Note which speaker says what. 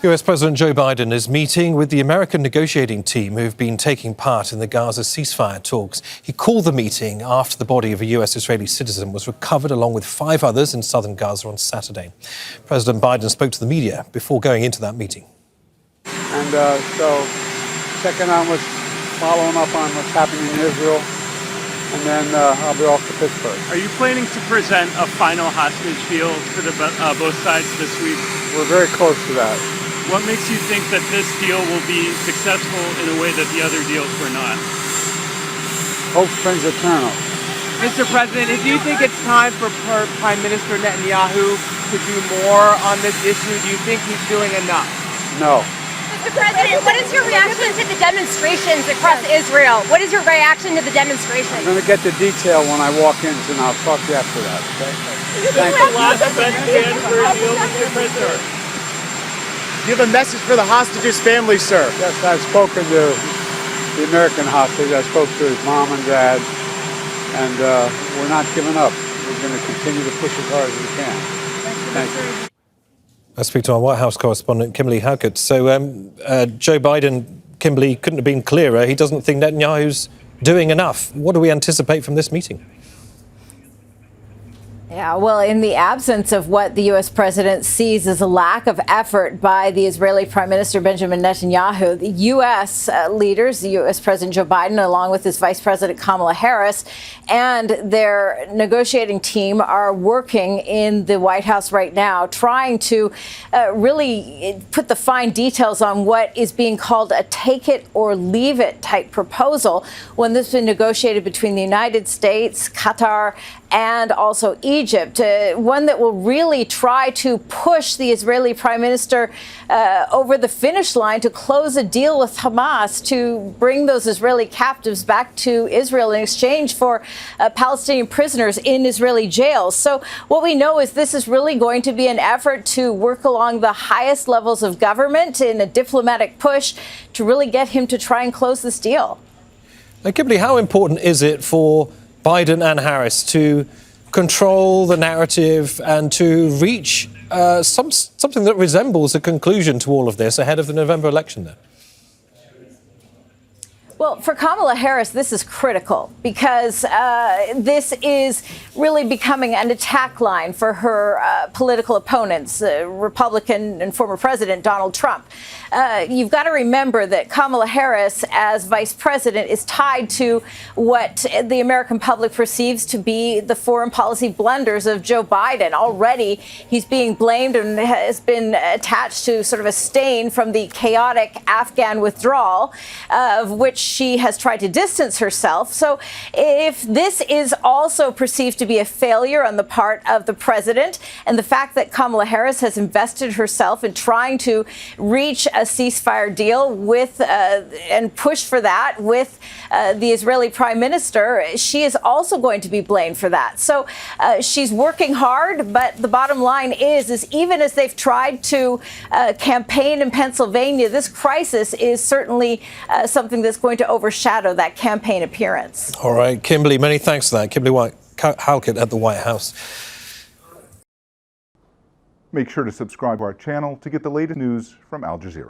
Speaker 1: US President Joe Biden is meeting with the American negotiating team who've been taking part in the Gaza ceasefire talks. He called the meeting after the body of a US-Israeli citizen was recovered along with 5 others in southern Gaza on Saturday. President Biden spoke to the media before going into that meeting.
Speaker 2: And so checking on following up on what's happening in Israel, and then I'll be off to Pittsburgh.
Speaker 3: Are you planning to present a final hostage deal for both sides this week?
Speaker 2: We're very close to that.
Speaker 3: What makes you think that this deal will be successful in a way that the other deals were not?
Speaker 2: Hope springs eternal.
Speaker 4: Mr. President, do you think it's time for Prime Minister Netanyahu to do more on this issue? Do you think he's doing enough?
Speaker 2: No.
Speaker 5: Mr. President, what is your reaction to the demonstrations across Israel? What is your reaction to the demonstrations?
Speaker 2: I'm going to get the detail when I walk in, and I'll talk to you after that, okay?
Speaker 3: Thank you. Last best chance for a deal, Mr. President.
Speaker 4: Do you have a message for the hostages' families, sir?
Speaker 2: Yes, I've spoken to the American hostage. I spoke to his mom and dad, and we're not giving up. We're going to continue to push as hard as we can. Thank you.
Speaker 1: I speak to our White House correspondent, Kimberly Halkett. So Joe Biden, Kimberly, couldn't have been clearer. He doesn't think Netanyahu's doing enough. What do we anticipate from this meeting?
Speaker 6: Yeah, well, in the absence of what the U.S. president sees as a lack of effort by the Israeli Prime Minister Benjamin Netanyahu, the U.S. leaders, the U.S. President Joe Biden, along with his Vice President Kamala Harris, and their negotiating team are working in the White House right now, trying to really put the fine details on what is being called a take it or leave it type proposal, when this has been negotiated between the United States, Qatar, and also Egypt, one that will really try to push the Israeli Prime Minister over the finish line to close a deal with Hamas to bring those Israeli captives back to Israel in exchange for Palestinian prisoners in Israeli jails. So what we know is this is really going to be an effort to work along the highest levels of government in a diplomatic push to really get him to try and close this deal.
Speaker 1: Now, Kimberly, how important is it for Biden and Harris to control the narrative and to reach something that resembles a conclusion to all of this ahead of the November election there?
Speaker 6: Well, for Kamala Harris, this is critical because this is really becoming an attack line for her political opponents, Republican and former President Donald Trump. You've got to remember that Kamala Harris, as vice president, is tied to what the American public perceives to be the foreign policy blunders of Joe Biden. Already, he's being blamed and has been attached to sort of a stain from the chaotic Afghan withdrawal, of which she has tried to distance herself. So if this is also perceived to be a failure on the part of the president, and the fact that Kamala Harris has invested herself in trying to reach a ceasefire deal with and push for that with the Israeli prime minister, she is also going to be blamed for that. So she's working hard, but the bottom line is even as they've tried to campaign in Pennsylvania, this crisis is certainly something that's going to overshadow that campaign appearance.
Speaker 1: All right, Kimberly, many thanks for that. Kimberly Halkett at the White House.
Speaker 7: Make sure to subscribe to our channel to get the latest news from Al Jazeera.